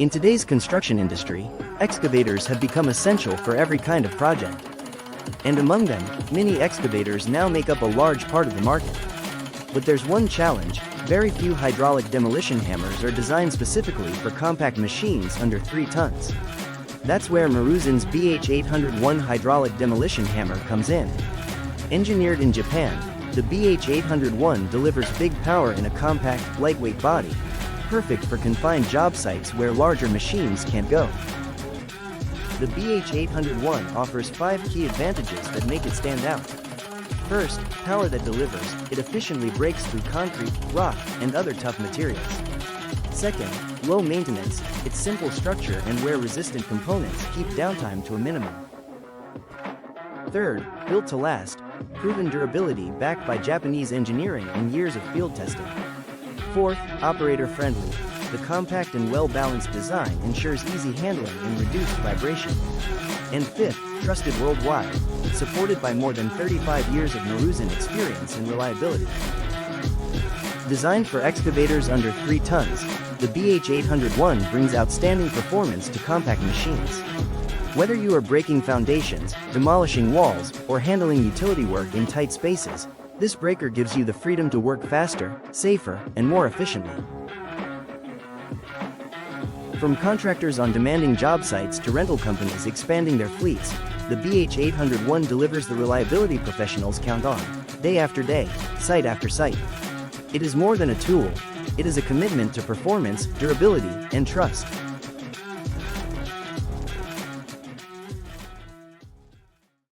In today's construction industry, excavators have become essential for every kind of project. And among them, mini excavators now make up a large part of the market. But there's one challenge: very few hydraulic demolition hammers are designed specifically for compact machines under 3 tons. That's where Maruzen's BH801 Hydraulic Demolition Hammer comes in. Engineered in Japan, the BH801 delivers big power in a compact, lightweight body, perfect for confined job sites where larger machines can't go. The BH801 offers 5 key advantages that make it stand out. First, power that delivers. It efficiently breaks through concrete, rock, and other tough materials. Second, low maintenance. Its simple structure and wear-resistant components keep downtime to a minimum. Third, built to last. Proven durability backed by Japanese engineering and years of field testing. Fourth, operator-friendly. The compact and well-balanced design ensures easy handling and reduced vibration. And fifth, trusted worldwide, supported by more than 35 years of Maruzen experience and reliability. Designed for excavators under 3 tons, the BH801 brings outstanding performance to compact machines. Whether you are breaking foundations, demolishing walls, or handling utility work in tight spaces, this breaker gives you the freedom to work faster, safer, and more efficiently. From contractors on demanding job sites to rental companies expanding their fleets, the BH801 delivers the reliability professionals count on, day after day, site after site. It is more than a tool. It is a commitment to performance, durability, and trust.